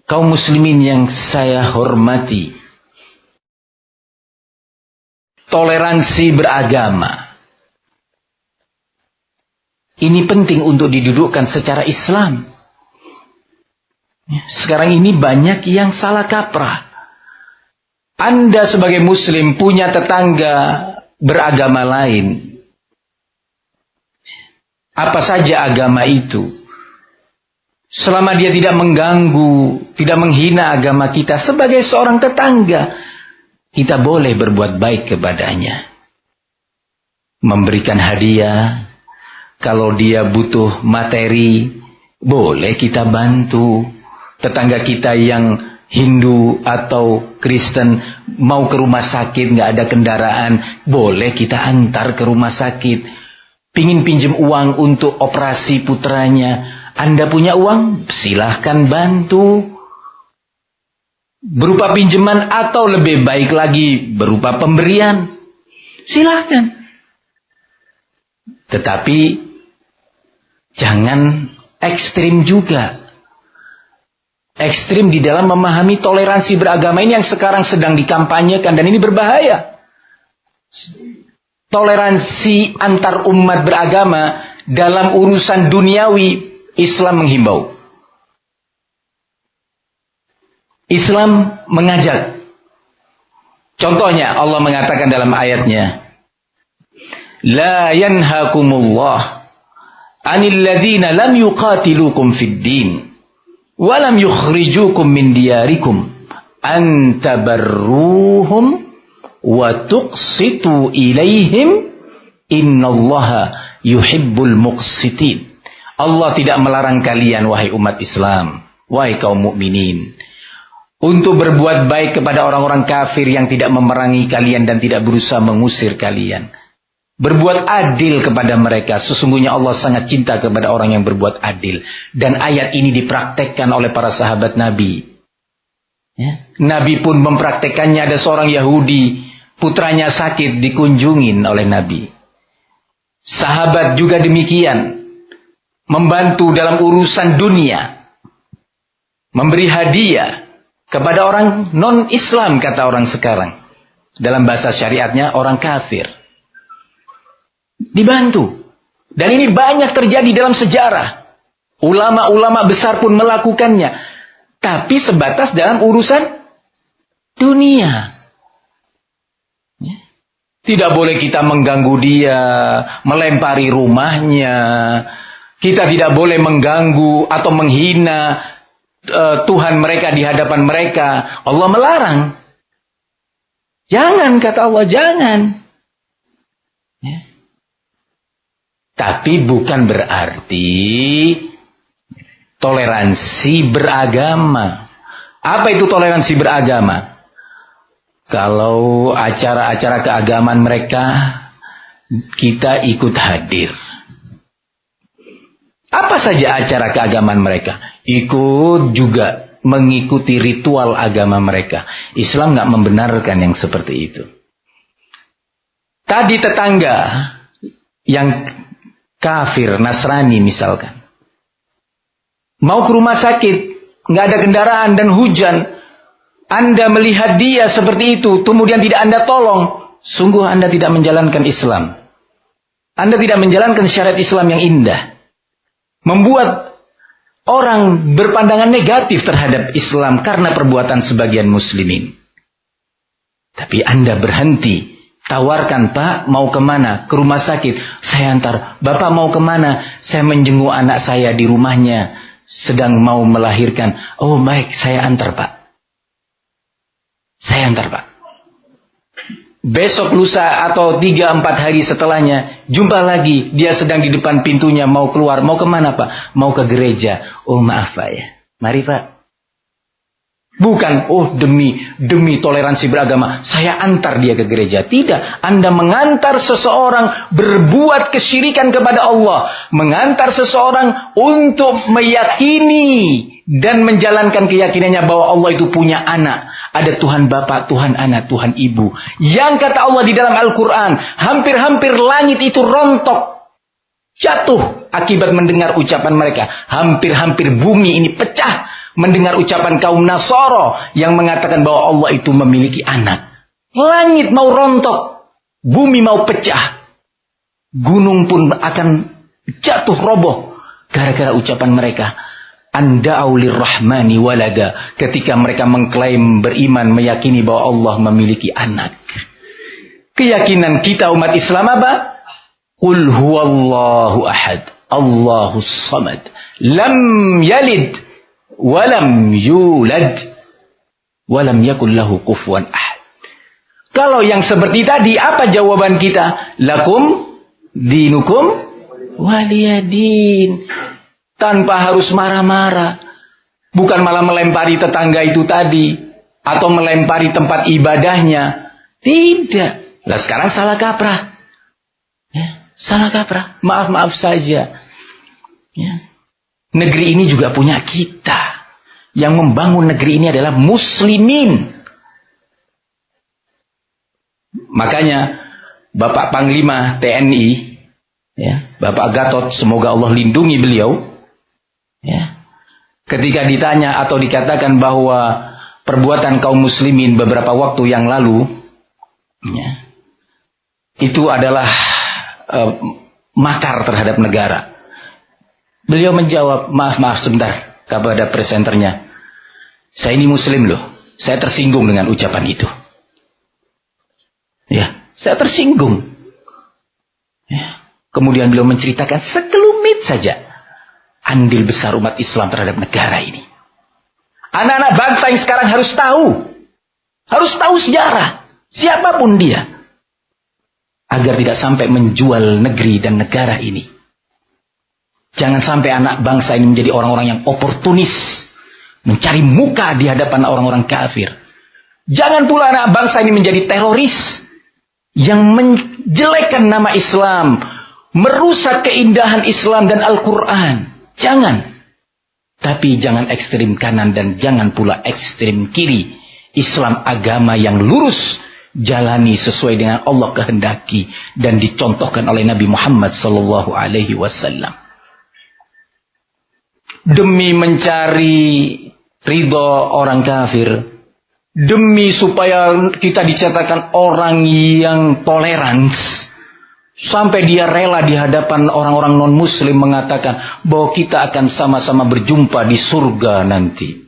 kaum muslimin yang saya hormati, toleransi beragama ini penting untuk didudukkan secara Islam. Sekarang ini banyak yang salah kaprah. Anda sebagai muslim punya tetangga beragama lain. Apa saja agama itu, selama dia tidak mengganggu, tidak menghina agama kita sebagai seorang tetangga, kita boleh berbuat baik kepadanya. Memberikan hadiah, kalau dia butuh materi, boleh kita bantu. Tetangga kita yang Hindu atau Kristen mau ke rumah sakit, nggak ada kendaraan, boleh kita antar ke rumah sakit. Pingin pinjam uang untuk operasi putranya, Anda punya uang, silahkan bantu. Berupa pinjaman atau lebih baik lagi berupa pemberian, silahkan. Tetapi jangan ekstrim juga. Ekstrim di dalam memahami toleransi beragama ini yang sekarang sedang dikampanyekan, dan ini berbahaya. Toleransi antar umat beragama dalam urusan duniawi, Islam menghimbau. Islam mengajak. Contohnya Allah mengatakan dalam ayatnya, La yanhakumullah anil ladhina lam yuqatilukum fid din wa lam yukhrijukum min diyarikum an tabarruhum wa tuqsitu ilaihim innallaha yuhibbul muqsitin. Allah tidak melarang kalian wahai umat Islam, wahai kaum mukminin, untuk berbuat baik kepada orang-orang kafir yang tidak memerangi kalian dan tidak berusaha mengusir kalian. Berbuat adil kepada mereka. Sesungguhnya Allah sangat cinta kepada orang yang berbuat adil. Dan ayat ini dipraktekkan oleh para sahabat Nabi. Ya. Nabi pun mempraktekannya. Ada seorang Yahudi, putranya sakit, dikunjungin oleh Nabi. Sahabat juga demikian. Membantu dalam urusan dunia. Memberi hadiah kepada orang non-Islam, kata orang sekarang. Dalam bahasa syariatnya, orang kafir. Dibantu. Dan ini banyak terjadi dalam sejarah. Ulama-ulama besar pun melakukannya. Tapi sebatas dalam urusan dunia. Tidak boleh kita mengganggu dia, melempari rumahnya. Kita tidak boleh mengganggu atau menghina Tuhan mereka di hadapan mereka. Allah melarang. Jangan, kata Allah, jangan. Ya. Tapi bukan berarti toleransi beragama. Apa itu toleransi beragama? Kalau acara-acara keagamaan mereka, kita ikut hadir. Apa saja acara keagamaan mereka? Ikut juga mengikuti ritual agama mereka. Islam nggak membenarkan yang seperti itu. Tadi tetangga yang kafir, Nasrani misalkan, mau ke rumah sakit, nggak ada kendaraan dan hujan, Anda melihat dia seperti itu, kemudian tidak Anda tolong, sungguh Anda tidak menjalankan Islam. Anda tidak menjalankan syariat Islam yang indah. Membuat orang berpandangan negatif terhadap Islam karena perbuatan sebagian muslimin. Tapi Anda berhenti. Tawarkan, Pak, mau kemana? Ke rumah sakit. Saya antar. Bapak mau kemana? Saya menjenguk anak saya di rumahnya. Sedang mau melahirkan. Oh baik, saya antar, Pak. Saya antar, Pak. Besok lusa atau 3-4 hari setelahnya, jumpa lagi. Dia sedang di depan pintunya mau keluar. Mau kemana, Pak? Mau ke gereja. Oh maaf, Pak ya. Mari, Pak. Bukan, oh demi toleransi beragama, saya antar dia ke gereja. Tidak, Anda mengantar seseorang berbuat kesyirikan kepada Allah. Mengantar seseorang untuk meyakini dan menjalankan keyakinannya bahwa Allah itu punya anak. Ada Tuhan Bapa, Tuhan Anak, Tuhan Ibu. Yang kata Allah di dalam Al-Quran, hampir-hampir langit itu rontok. jatuh akibat mendengar ucapan mereka. Hampir-hampir bumi ini pecah mendengar ucapan kaum Nasara yang mengatakan bahwa Allah itu memiliki anak. Langit mau rontok, bumi mau pecah, gunung pun akan jatuh roboh gara-gara ucapan mereka. Anda'u lirrahmani walada, ketika mereka mengklaim beriman, meyakini bahwa Allah memiliki anak. Keyakinan kita umat Islam apa? Qul huwallahu ahad, Allahus samad, lam yalid walam yulad walam yakul lahu kufuwan ahad. Kalau yang seperti tadi, apa jawaban kita? Lakum dinukum waliyadin. Tanpa harus marah-marah. Bukan malah melempari tetangga itu tadi. Atau melempari tempat ibadahnya. Tidak. Lah sekarang salah kaprah. Ya, salah kaprah. Maaf-maaf saja. Ya. Negeri ini juga punya kita. Yang membangun negeri ini adalah muslimin. Makanya Bapak Panglima TNI, ya, Bapak Gatot, semoga Allah lindungi beliau. Ya. Ketika ditanya atau dikatakan bahwa perbuatan kaum muslimin beberapa waktu yang lalu, ya, itu adalah makar terhadap negara. Beliau menjawab, maaf sebentar, kepada presenternya. Saya ini muslim loh, saya tersinggung dengan ucapan itu. Ya, saya tersinggung. Ya. Kemudian beliau menceritakan sekelumit saja andil besar umat Islam terhadap negara ini. Anak-anak bangsa yang sekarang harus tahu sejarah, siapapun dia, agar tidak sampai menjual negeri dan negara ini. Jangan sampai anak bangsa ini menjadi orang-orang yang oportunis, mencari muka di hadapan orang-orang kafir. Jangan pula anak bangsa ini menjadi teroris yang menjelekkan nama Islam, merusak keindahan Islam dan Al-Quran. Jangan. Tapi jangan ekstrim kanan dan jangan pula ekstrim kiri. Islam agama yang lurus, jalani sesuai dengan Allah kehendaki dan dicontohkan oleh Nabi Muhammad SAW. Demi mencari ridho orang kafir, demi supaya kita dicatakan orang yang toleran, sampai dia rela di hadapan orang-orang non-muslim mengatakan bahwa kita akan sama-sama berjumpa di surga nanti.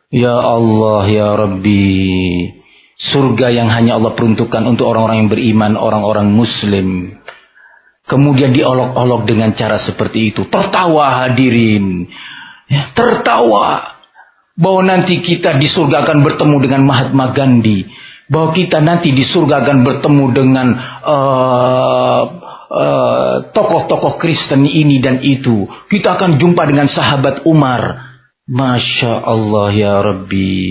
Ya Allah, ya Rabbi. Surga yang hanya Allah peruntukkan untuk orang-orang yang beriman, orang-orang muslim. Kemudian diolok-olok dengan cara seperti itu. Tertawa hadirin. Ya, tertawa. Bahwa nanti kita di surga akan bertemu dengan Mahatma Gandhi. Bahwa kita nanti di surga akan bertemu dengan tokoh-tokoh Kristen ini dan itu. Kita akan jumpa dengan sahabat Umar. Masya Allah ya Rabbi.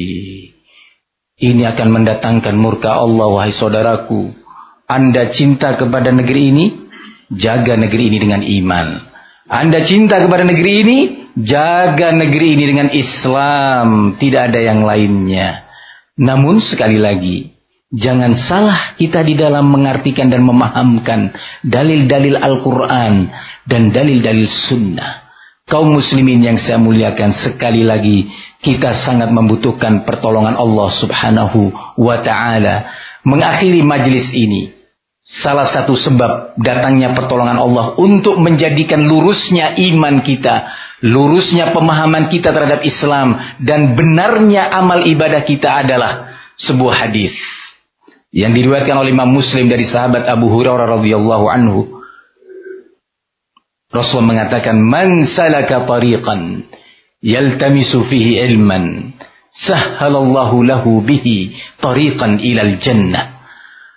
Ini akan mendatangkan murka Allah, wahai saudaraku. Anda cinta kepada negeri ini, jaga negeri ini dengan iman. Anda cinta kepada negeri ini, jaga negeri ini dengan Islam. Tidak ada yang lainnya. Namun sekali lagi, jangan salah kita di dalam mengartikan dan memahamkan dalil-dalil Al-Quran dan dalil-dalil sunnah. Kaum muslimin yang saya muliakan, sekali lagi kita sangat membutuhkan pertolongan Allah subhanahu wa ta'ala. Mengakhiri majlis ini, salah satu sebab datangnya pertolongan Allah untuk menjadikan lurusnya iman kita, lurusnya pemahaman kita terhadap Islam, dan benarnya amal ibadah kita adalah sebuah hadis yang diriwayatkan oleh Imam Muslim dari sahabat Abu Hurairah radhiyallahu anhu. Rasul mengatakan, "Man salaka tariqan yaltamisu fihi ilman, sahhalallahu lahu bihi tariqan ilal jannah."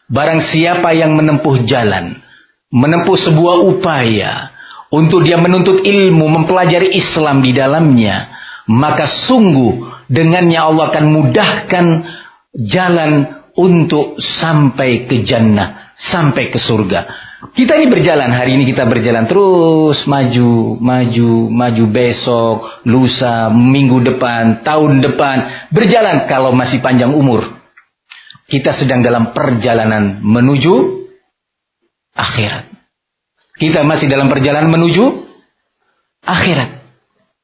Barang siapa yang menempuh jalan, menempuh sebuah upaya untuk dia menuntut ilmu, mempelajari Islam di dalamnya, maka sungguh dengannya Allah akan mudahkan jalan untuk sampai ke jannah, sampai ke surga. Kita ini berjalan, hari ini kita berjalan terus maju besok, lusa, minggu depan, tahun depan, berjalan kalau masih panjang umur. Kita sedang dalam perjalanan menuju akhirat. Kita masih dalam perjalanan menuju akhirat.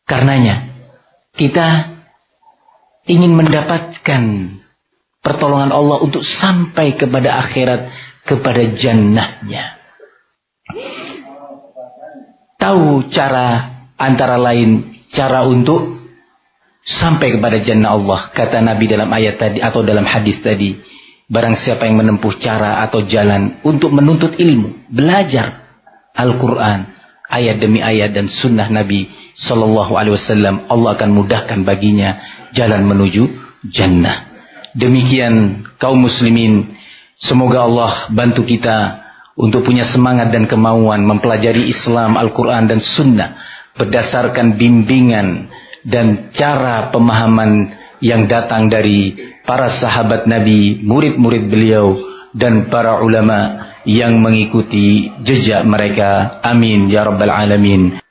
Karenanya kita ingin mendapatkan pertolongan Allah untuk sampai kepada akhirat, kepada jannahnya. Tahu cara, antara lain cara untuk sampai kepada jannah Allah. Kata Nabi dalam ayat tadi atau dalam hadis tadi, barang siapa yang menempuh cara atau jalan untuk menuntut ilmu, belajar Al-Quran, ayat demi ayat dan sunnah Nabi Sallallahu Alaihi Wasallam, Allah akan mudahkan baginya jalan menuju jannah. Demikian kaum muslimin, semoga Allah bantu kita untuk punya semangat dan kemauan mempelajari Islam, Al-Quran dan sunnah berdasarkan bimbingan dan cara pemahaman yang datang dari para sahabat Nabi, murid-murid beliau dan para ulama yang mengikuti jejak mereka. Amin ya rabbal alamin.